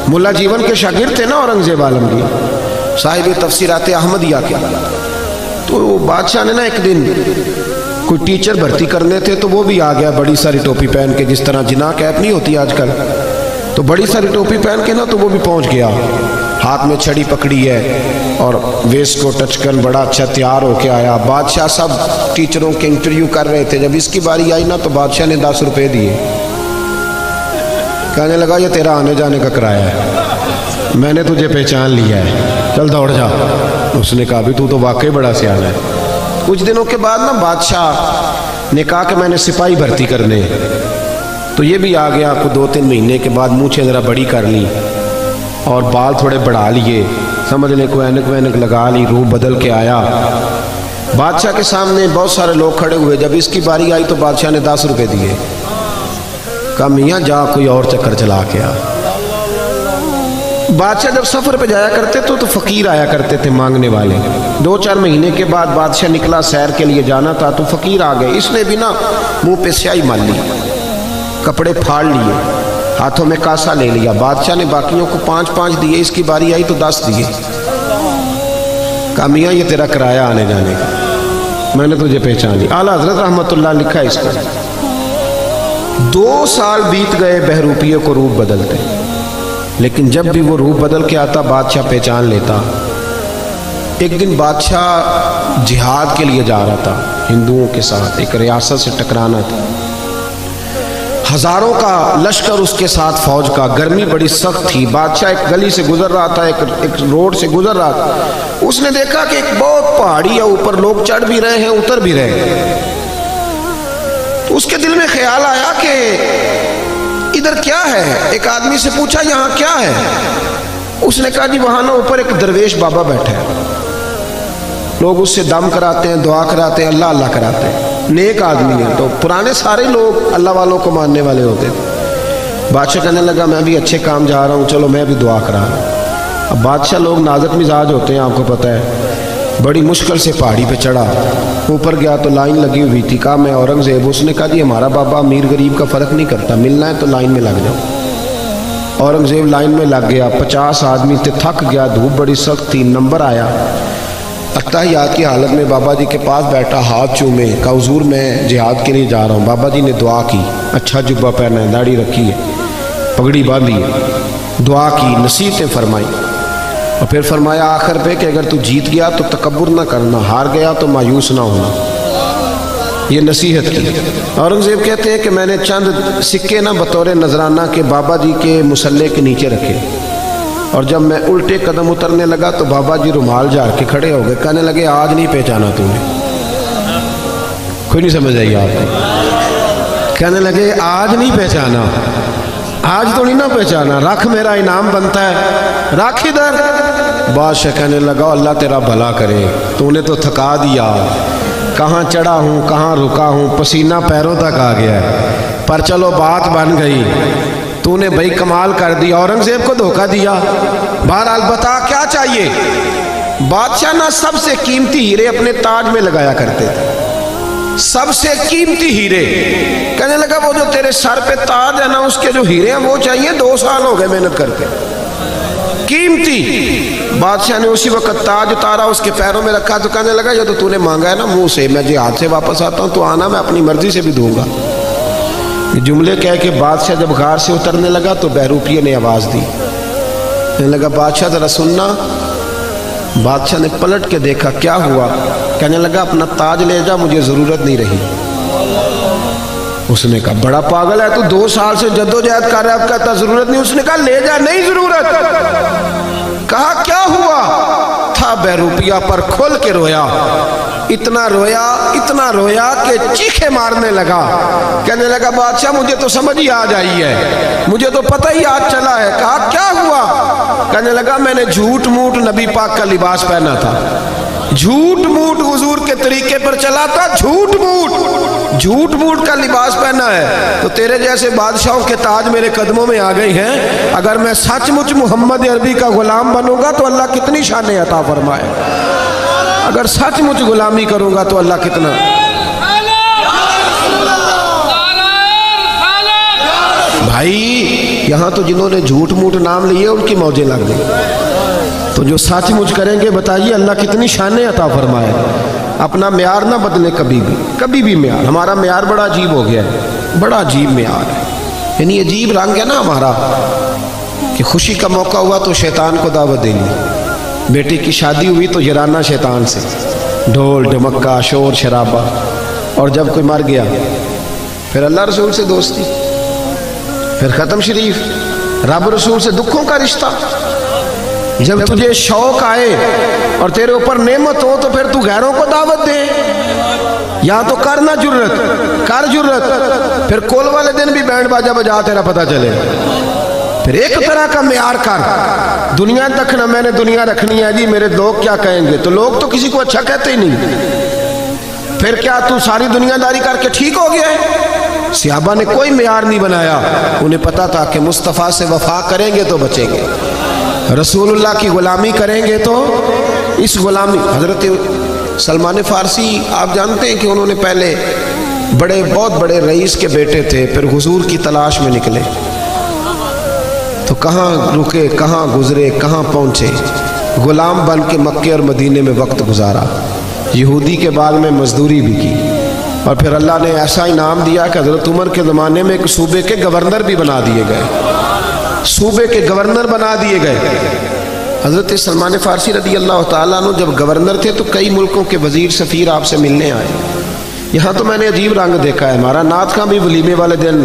ملا جیون کے شاگرد تھے نا اورنگزیب عالمگیر، صاحب تفسیرات احمدیہ کے. تو بادشاہ نے نا ایک دن کوئی ٹیچر بھرتی کرنے تھے تو وہ بھی آ گیا بڑی ساری ٹوپی پہن کے، جس طرح جناح کیپ نہیں ہوتی آج کل، تو بڑی ساری ٹوپی پہن کے نا تو وہ بھی پہنچ گیا. ہاتھ میں چھڑی پکڑی ہے اور ویسٹ کو ٹچ کر بڑا اچھا تیار ہو کے آیا. بادشاہ سب ٹیچروں کے انٹرویو کر رہے تھے. جب اس کی باری آئی نا تو بادشاہ نے 10 روپے دیے. کہنے لگا یہ تیرا آنے جانے کا کرایہ ہے، میں نے تجھے پہچان لیا ہے، چل دوڑ جا. اس نے کہا بھی تو واقعی بڑا سیاح ہے. کچھ دنوں کے بعد نا بادشاہ نے کہا کہ میں نے سپاہی بھرتی کرنے، تو یہ بھی آ گیا. کو 2-3 مہینے کے بعد مونچھیں ذرا بڑی کر لی اور بال تھوڑے بڑھا لیے، سمجھنے کو اینک وینک لگا لی، روح بدل کے آیا. بادشاہ کے سامنے بہت سارے لوگ کھڑے ہوئے. جب اس کی باری آئی تو بادشاہ نے 10 روپے دیے. کہا میاں جا کوئی اور چکر چلا کے آ. بادشاہ جب سفر پہ جایا کرتے تو فقیر آیا کرتے تھے مانگنے والے. 2-4 مہینے کے بعد بادشاہ نکلا سیر کے لیے جانا تھا تو فقیر آ گئے. اس نے بھی نا منہ پہ سیاہی مال لی، کپڑے پھاڑ لیے، ہاتھوں میں کاسا لے لیا. بادشاہ نے باقیوں کو 5-5 دیے، اس کی باری آئی تو 10 دیے. کہا میاں یہ تیرا کرایہ آنے جانے کا، میں نے تجھے پہچان لی. اعلیٰ حضرت رحمۃ اللہ لکھا ہے اس کو. 2 سال بیت گئے بہروپیے کو روپ بدلتے، لیکن جب بھی وہ روپ بدل کے آتا بادشاہ پہچان لیتا. ایک دن بادشاہ جہاد کے لیے جا رہا تھا ہندوؤں کے ساتھ، ایک ریاست سے ٹکرانا تھا. ہزاروں کا لشکر اس کے ساتھ فوج کا، گرمی بڑی سخت تھی، بادشاہ ایک گلی سے گزر رہا تھا، ایک روڈ سے گزر رہا تھا، اس نے دیکھا کہ ایک بہت پہاڑی ہے، اوپر لوگ چڑھ بھی رہے ہیں اتر بھی رہے ہیں، تو اس کے دل میں خیال آیا کہ ادھر کیا ہے؟ ایک آدمی سے پوچھا یہاں کیا ہے؟ اس نے کہا جی وہاں نا اوپر ایک درویش بابا بیٹھے ہیں، لوگ اس سے دم کراتے ہیں، دعا کراتے ہیں، اللہ اللہ کراتے ہیں، نیک آدمی ہے۔ تو پرانے سارے لوگ اللہ والوں کو ماننے والے ہوتے تھے۔ بادشاہ کہنے لگا میں بھی اچھے کام جا رہا ہوں، چلو میں بھی دعا کرا رہا ہوں۔ اب بادشاہ لوگ نازک مزاج ہوتے ہیں، آپ کو پتہ ہے، بڑی مشکل سے پہاڑی پہ چڑھا، اوپر گیا تو لائن لگی ہوئی تھی، کہا میں اورنگزیب، اس نے کہا جی ہمارا بابا امیر غریب کا فرق نہیں کرتا، ملنا ہے تو لائن میں لگ جاؤ۔ اورنگزیب لائن میں لگ گیا، 50 آدمی تھے، تھک گیا، دھوپ بڑی سخت تھی، نمبر آیا، اتحیات کی حالت میں بابا جی کے پاس بیٹھا، ہاتھ چومے، کہا حضور میں جہاد کے لیے جا رہا ہوں۔ بابا جی نے دعا کی، اچھا جبہ پہنا ہے، داڑھی رکھی ہے، پگڑی باندھی ہے، دعا کی، نصیحتیں فرمائی، اور پھر فرمایا آخر پہ کہ اگر تو جیت گیا تو تکبر نہ کرنا، ہار گیا تو مایوس نہ ہونا، یہ نصیحت کی۔ اورنگزیب کہتے ہیں کہ میں نے چند سکے نہ بطور نذرانہ کے بابا جی کے مسلح کے نیچے رکھے، اور جب میں الٹے قدم اترنے لگا تو بابا جی رومال جھاڑ کے کھڑے ہو گئے، کہنے لگے آج نہیں پہچانا تو نے، کوئی نہیں سمجھ آئی آپ کو، کہنے لگے آج نہیں پہچانا، آج تو نہیں نہ پہچانا، رکھ میرا انعام بنتا ہے، رکھ ادھر۔ بادشاہ کہنے لگا اللہ تیرا بھلا کرے، تو نے تو تھکا دیا، کہاں چڑھا ہوں کہاں رکا ہوں، پسینہ پیروں تک آ گیا ہے، پر چلو بات بن گئی، تو نے بھائی کمال کر دیا، اورنگزیب کو دھوکہ دیا۔ بہرحال بتا کیا چاہیے؟ بادشاہ نہ سب سے قیمتی ہیرے اپنے تاج میں لگایا کرتے تھے، سب سے قیمتی ہیرے، کہنے لگا وہ جو تیرے سر پہ تاج ہے نا اس کے جو ہیرے ہیں وہ چاہیے، 2 سال ہو گئے محنت کرتے، قیمتی۔ بادشاہ نے اسی وقت تاج اتارا، اس کے پیروں میں رکھا، تو کہنے لگا یہ تو نے مانگا ہے نا منہ سے، میں جہاد سے واپس آتا ہوں تو آنا، میں اپنی مرضی سے بھی دوں گا۔ یہ جملے کہہ کے بادشاہ جب غار سے اترنے لگا تو بہروپیے نے آواز دی، کہنے لگا بادشاہ ذرا سننا۔ بادشاہ نے پلٹ کے دیکھا، کیا ہوا؟ کہنے لگا اپنا تاج لے جا، مجھے ضرورت نہیں رہی۔ اس نے کہا بڑا پاگل ہے تو، 2 سال سے جدوجہد کر رہا ہے، اب کہتا ضرورت نہیں۔ اس نے کہا لے جا، نہیں ضرورت۔ کہا کیا ہوا؟ تھا بہروپیہ پر کھول کے رویا، اتنا رویا کہ چیخے مارنے لگا، کہنے لگا بادشاہ مجھے تو سمجھ ہی آ جائی ہے، مجھے تو پتہ ہی آج چلا ہے۔ کہا کیا ہوا؟ کہنے لگا میں نے جھوٹ موٹ نبی پاک کا لباس پہنا تھا، جھوٹ موٹ حضور کے طریقے پر چلا تھا، جھوٹ موٹ کا لباس پہنا ہے، تو تیرے جیسے بادشاہوں کے تاج میرے قدموں میں آ گئی ہیں، اگر میں سچ مچ محمد عربی کا غلام بنوں گا تو اللہ کتنی شانیں عطا فرمائے، اگر سچ مچ غلامی کروں گا تو اللہ کتنا۔ بھائی یہاں تو جنہوں نے جھوٹ موٹ نام لیے ان کی موجیں لگ گئی، تو جو سچ مچ کریں گے بتائیے اللہ کتنی شانیں عطا فرمائے۔ اپنا معیار نہ بدلے کبھی بھی معیار، ہمارا معیار بڑا عجیب ہو گیا ہے، بڑا عجیب معیار ہے، یعنی عجیب رنگ ہے نا ہمارا، کہ خوشی کا موقع ہوا تو شیطان کو دعوت دے لی، بیٹی کی شادی ہوئی تو یرانہ شیطان سے، ڈھول ڈمکا شور شرابہ، اور جب کوئی مر گیا پھر اللہ رسول سے دوستی، پھر ختم شریف، رب رسول سے دکھوں کا رشتہ۔ جب تجھے شوق آئے اور تیرے اوپر نعمت ہو تو پھر تو غیروں کو دعوت دے، یا تو کرنا جرت، پھر کول والے دن بھی بینڈ باجا بجا تیرا پتہ چلے، پھر ایک طرح کا معیار کر، دنیا تک نہ میں نے دنیا رکھنی ہے جی، میرے لوگ کیا کہیں گے، تو لوگ تو کسی کو اچھا کہتے ہی نہیں، پھر کیا تو ساری دنیا داری کر کے ٹھیک ہو گیا ہے؟ صحابہ نے کوئی معیار نہیں بنایا، انہیں پتا تھا کہ مصطفیٰ سے وفا کریں گے تو بچیں گے، رسول اللہ کی غلامی کریں گے تو اس غلامی۔ حضرت سلمان فارسی آپ جانتے ہیں کہ انہوں نے پہلے بہت بڑے رئیس کے بیٹے تھے، پھر حضور کی تلاش میں نکلے تو کہاں رکے، کہاں گزرے، کہاں پہنچے، غلام بن کے مکے اور مدینے میں وقت گزارا، یہودی کے باغ میں مزدوری بھی کی، اور پھر اللہ نے ایسا انعام دیا کہ حضرت عمر کے زمانے میں ایک صوبے کے گورنر بھی بنا دیے گئے، حضرت سلمان فارسی رضی اللہ تعالیٰ عنہ جب گورنر تھے تو کئی ملکوں کے وزیر سفیر آپ سے ملنے آئے۔ یہاں تو میں نے عجیب رنگ دیکھا ہے، ہمارا نعت خاں بھی ولیمے والے دن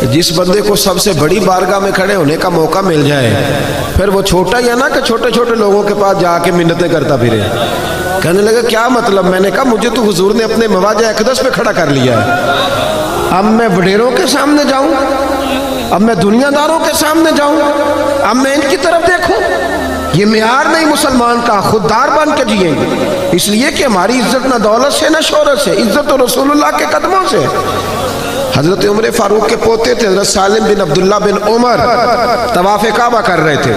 کہ جس بندے کو سب سے بڑی بارگاہ میں کھڑے ہونے کا موقع مل جائے پھر وہ چھوٹا ہی ہے نا کہ چھوٹے چھوٹے لوگوں کے پاس جا کے منتیں کرتا پھرے. کہنے لگا کیا مطلب؟ میں نے کہا مجھے تو حضور نے اپنے مواجہ اقدس پہ کھڑا کر لیا ہے. اب میں وڈیروں کے سامنے جاؤں؟ اب میں دنیا داروں کے سامنے جاؤں؟ اب میں ان کی طرف دیکھوں؟ یہ معیار نہیں مسلمان کا. خوددار بن کے جئیں گے، اس لیے کہ ہماری عزت نہ دولت سے نہ شہرت سے، عزت تو رسول اللہ کے قدموں سے. حضرت عمر فاروق کے پوتے تھے حضرت سالم بن عبداللہ بن عمر، طواف کعبہ کر رہے تھے.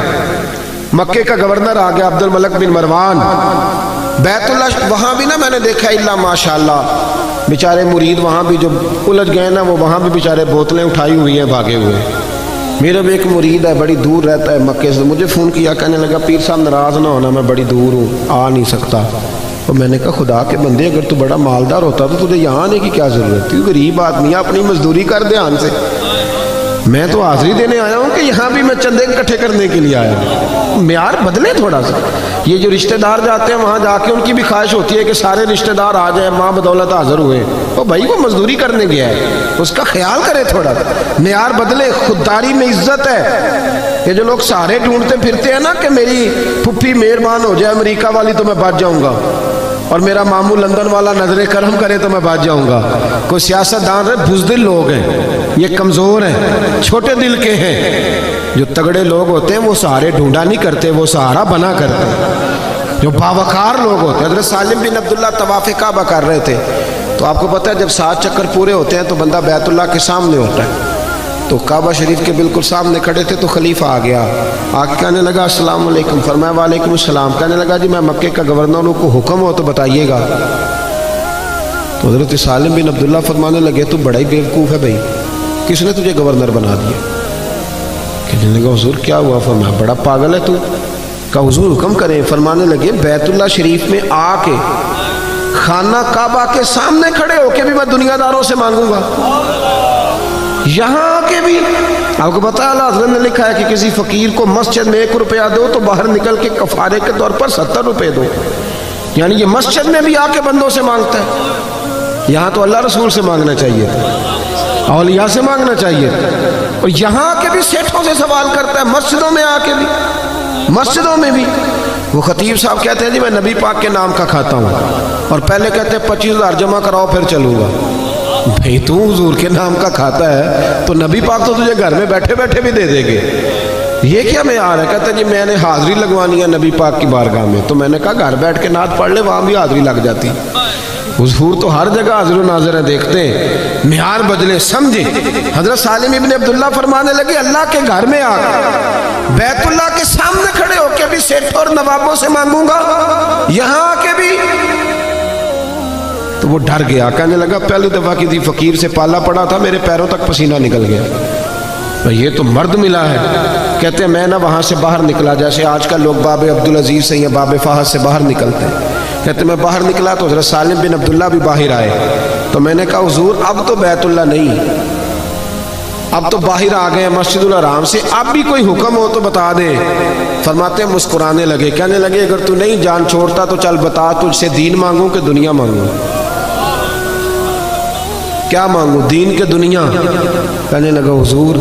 مکے کا گورنر آ گیا عبد الملک بن مروان. بیت اللہ وہاں بھی نا میں نے دیکھا الا ماشاءاللہ بیچارے مرید وہاں بھی جو الجھ گئے نا، وہ وہاں بھی بیچارے بوتلیں اٹھائی ہوئی ہیں بھاگے ہوئے. میرا بھی ایک مرید ہے بڑی دور رہتا ہے مکے سے، مجھے فون کیا کہنے لگا پیر صاحب ناراض نہ ہونا میں بڑی دور ہوں آ نہیں سکتا. اور میں نے کہا خدا کے بندے اگر تو بڑا مالدار ہوتا تو تجھے یہاں آنے کی کیا ضرورت تھی؟ غریب آدمی اپنی مزدوری کر دھیان سے. میں تو حاضری دینے آیا ہوں کہ یہاں بھی میں چندے اکٹھے کرنے کے لیے آیا ہوں. معیار بدلے تھوڑا سا. یہ جو رشتہ دار جاتے ہیں وہاں جا کے ان کی بھی خواہش ہوتی ہے کہ سارے رشتہ دار آ جائیں، ماں بدولت حاضر ہوئے. وہ بھائی وہ مزدوری کرنے گیا ہے، اس کا خیال کرے تھوڑا. معیار بدلے. خودداری میں عزت ہے. یہ جو لوگ سارے ڈھونڈتے پھرتے ہیں نا کہ میری پھپھی مہربان ہو جائے امریکہ والی تو میں بچ جاؤں گا، اور میرا ماموں لندن والا نظر کرم کرے تو میں بچ جاؤں گا. کوئی سیاست دان رہے بزدل لوگ ہیں، یہ کمزور ہیں، چھوٹے دل کے ہیں. جو تگڑے لوگ ہوتے ہیں وہ سہارے ڈھونڈا نہیں کرتے، وہ سہارا بنا کرتے ہیں. جو باوقار لوگ ہوتے ہیں. حضرت سالم بن عبداللہ طواف کعبہ کر رہے تھے تو آپ کو پتہ ہے جب 7 چکر پورے ہوتے ہیں تو بندہ بیت اللہ کے سامنے ہوتا ہے. تو کعبہ شریف کے بالکل سامنے کھڑے تھے تو خلیفہ آ گیا. آ کے کہنے لگا السلام علیکم. فرمایا وعلیکم السلام. کہنے لگا جی میں مکے کا گورنر ہوں، کو حکم ہو تو بتائیے گا. تو حضرت سالم بن عبداللہ فرمانے لگے تو بڑا ہی بیوقوف ہے بھائی، کس نے تجھے گورنر بنا دیا؟ کہنے لگا حضور کیا ہوا؟ فرمایا بڑا پاگل ہے تو. کہا حضور حکم کریں. فرمانے لگے بیت اللہ شریف میں آ کے خانہ کعبہ کے سامنے کھڑے ہو کے بھی میں دنیا داروں سے مانگوں گا، یہاں کے بھی. آپ کو پتا اللہ حضرت نے لکھا ہے کہ کسی فقیر کو مسجد میں 1 روپیہ دو تو باہر نکل کے کفارے کے طور پر 70 روپے دو. یعنی یہ مسجد میں بھی آ کے بندوں سے مانگتا ہے. یہاں تو اللہ رسول سے مانگنا چاہیے، اولیاء سے مانگنا چاہیے. اور یہاں کے بھی سیٹھوں سے سوال کرتا ہے، مسجدوں میں آ کے بھی، مسجدوں میں بھی. وہ خطیب صاحب کہتے ہیں جی میں نبی پاک کے نام کا کھاتا ہوں، اور پہلے کہتے ہیں 25,000 جمع کراؤ پھر چلوں گا. بھئی تو حضور کے نام کا کھاتا ہے تو نبی پاک تو تجھے گھر میں بیٹھے بیٹھے بھی دے دے گے. یہ کیا معیار ہے؟ کہتا ہے جی میں نے حاضری لگوانی ہے نبی پاک کی بارگاہ میں. تو میں نے کہا گھر بیٹھ کے نعت پڑھ لے، وہاں بھی حاضری لگ جاتی. حضور تو ہر جگہ حاضر و ناظر ہیں، دیکھتے ہیں. معیار بدلے، سمجھے. حضرت سالم ابن عبداللہ فرمانے لگے اللہ کے گھر میں آ کے بیت اللہ کے سامنے کھڑے ہو کے بھی سیٹھ اور نوابوں سے مانگوں گا، یہاں آ کے بھی. تو وہ ڈر گیا. کہنے لگا پہلی دفعہ کسی فقیر سے پالا پڑا تھا، میرے پیروں تک پسینہ نکل گیا. یہ تو مرد ملا ہے. کہتے ہیں میں نہ وہاں سے باہر نکلا جیسے آج کل لوگ باب عبدالعزیز سے یا باب فہد سے باہر نکلتے ہیں. کہتے میں باہر نکلا تو حضرت سالم بن عبداللہ بھی باہر آئے. تو میں نے کہا حضور اب تو بیت اللہ نہیں، اب تو باہر آ گئے مسجد الحرام سے، اب بھی کوئی حکم ہو تو بتا دے. فرماتے ہیں مسکرانے لگے. کہنے لگے اگر تو نہیں جان چھوڑتا تو چل بتا تجھ سے دین مانگوں کہ دنیا مانگوں؟ کیا مانگوں، دین کے دنیا؟ کہنے لگا حضور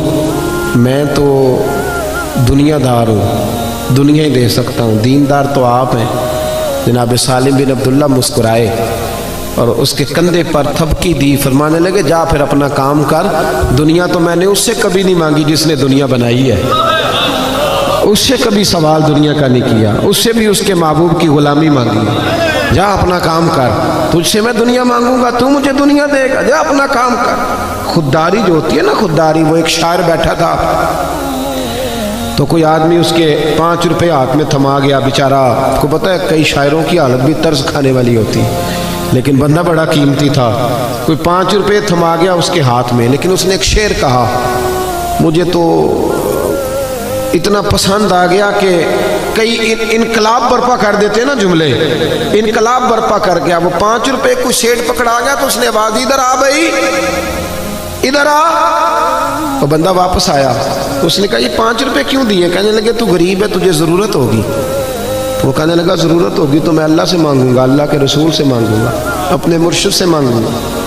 میں تو دنیا دار ہوں، دنیا ہی دے سکتا ہوں، دیندار تو آپ ہیں. جناب سالم بن عبداللہ مسکرائے اور اس کے کندھے پر تھپکی دی. فرمانے لگے جا پھر اپنا کام کر، دنیا تو میں نے اس سے کبھی نہیں مانگی جس نے دنیا بنائی ہے، اس سے کبھی سوال دنیا کا نہیں کیا، اس سے بھی اس کے محبوب کی غلامی مانگی. جا اپنا کام کر، تجھ سے میں دنیا مانگوں گا تو مجھے دنیا دے گا، جا اپنا کام کر. خودداری جو ہوتی ہے نا خودداری. وہ ایک شاعر بیٹھا تھا تو کوئی آدمی اس کے 5 روپے ہاتھ میں تھما گیا. بیچارہ آپ کو پتہ ہے کئی شاعروں کی حالت بھی طرز کھانے والی ہوتی، لیکن بندہ بڑا قیمتی تھا. کوئی 5 روپے تھما گیا اس کے ہاتھ میں، لیکن اس نے ایک شعر کہا مجھے تو اتنا پسند آ گیا کہ کئی انقلاب برپا کر دیتے ہیں نا جملے. انقلاب برپا کر گیا. وہ 5 روپے کو سیٹ پکڑا گیا تو اس نے آواز ادھر آ بھائی، ادھر آ. وہ بندہ واپس آیا. اس نے کہا یہ 5 روپے کیوں دیے؟ کہنے لگے تو غریب ہے، تجھے ضرورت ہوگی. وہ کہنے لگا ضرورت ہوگی تو میں اللہ سے مانگوں گا، اللہ کے رسول سے مانگوں گا، اپنے مرشد سے مانگوں گا.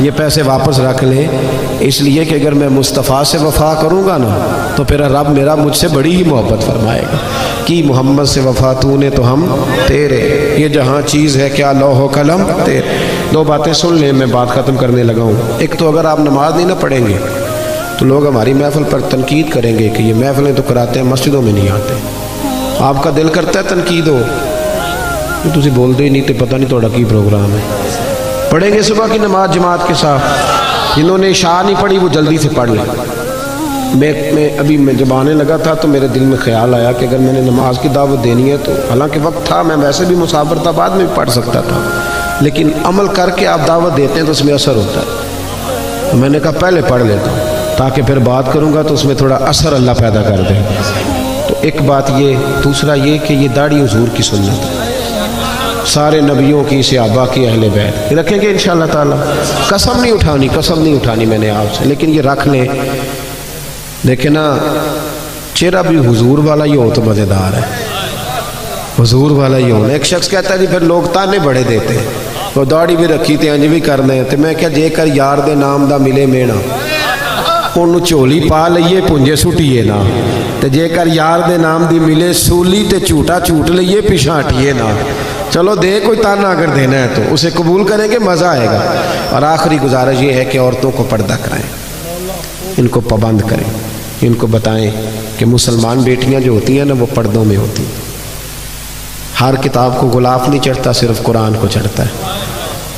یہ پیسے واپس رکھ لیں اس لیے کہ اگر میں مصطفیٰ سے وفا کروں گا نا تو پھر رب میرا مجھ سے بڑی ہی محبت فرمائے گا۔ کی محمد سے وفا تو نے تو ہم تیرے، یہ جہاں چیز ہے کیا لوح و قلم تیرے۔ دو باتیں سن لیں، میں بات ختم کرنے لگا ہوں۔ ایک تو اگر آپ نماز نہیں نہ پڑھیں گے تو لوگ ہماری محفل پر تنقید کریں گے کہ یہ محفلیں تو کراتے ہیں مسجدوں میں نہیں آتے۔ آپ کا دل کرتا ہے تنقید ہو، تسی بولتے ہی نہیں تو پتہ نہیں تھوڑا کی پروگرام ہے۔ پڑھیں گے صبح کی نماز جماعت کے ساتھ، جنہوں نے عشاء نہیں پڑھی وہ جلدی سے پڑھ لیں۔ میں جب آنے لگا تھا تو میرے دل میں خیال آیا کہ اگر میں نے نماز کی دعوت دینی ہے تو حالانکہ وقت تھا، میں ویسے بھی مسافر تھا، بعد میں بھی پڑھ سکتا تھا، لیکن عمل کر کے آپ دعوت دیتے ہیں تو اس میں اثر ہوتا ہے۔ میں نے کہا پہلے پڑھ لیتا ہوں تاکہ پھر بات کروں گا تو اس میں تھوڑا اثر اللہ پیدا کر دے۔ تو ایک بات یہ، دوسرا یہ کہ یہ داڑھی حضور کی سنت ہے، سارے نبیوں کی، صحابہ کی، اہل بیت رکھیں گے انشاءاللہ تعالی۔ قسم نہیں اٹھانی میں نے آپ سے، لیکن یہ رکھ لیں۔ دیکھیں نا، چہرہ بھی حضور والا ہی ہو تو مزیدار ہے، حضور والا ہی ہو۔ ایک شخص کہتا ہے جی پھر لوگ تانے بڑے دیتے ہیں، وہ داڑھی بھی رکھی تے انج بھی کرنے ہیں، تو میں کیا جے کر یار دے نام دا ملے مینا انہوں چولی پا لئیے پنجے سٹیے نا، تے جے کر یار دے نام دی ملے سولی تے چوٹا چوٹ لئیے پیشاں ہٹیے نا۔ چلو دے کوئی تانا اگر دینا ہے تو اسے قبول کریں گے، مزہ آئے گا۔ اور آخری گزارش یہ ہے کہ عورتوں کو پردہ کرائیں، ان کو پابند کریں، ان کو بتائیں کہ مسلمان بیٹیاں جو ہوتی ہیں نا وہ پردوں میں ہوتی ہیں۔ ہر کتاب کو غلاف نہیں چڑھتا، صرف قرآن کو چڑھتا ہے۔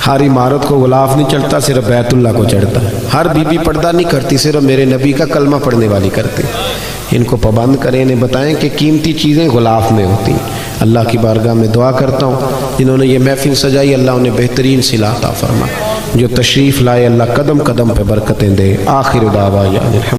ہر عمارت کو غلاف نہیں چڑھتا، صرف بیت اللہ کو چڑھتا ہے۔ ہر بی بی پردہ نہیں کرتی، صرف میرے نبی کا کلمہ پڑھنے والی کرتی۔ ان کو پابند کریں، انہیں بتائیں کہ قیمتی چیزیں غلاف میں ہوتی ہیں۔ اللہ کی بارگاہ میں دعا کرتا ہوں جنہوں نے یہ محفل سجائی، اللہ انہیں بہترین صلہ عطا فرمائے، جو تشریف لائے اللہ قدم قدم پہ برکتیں دے۔ آخر دعوانا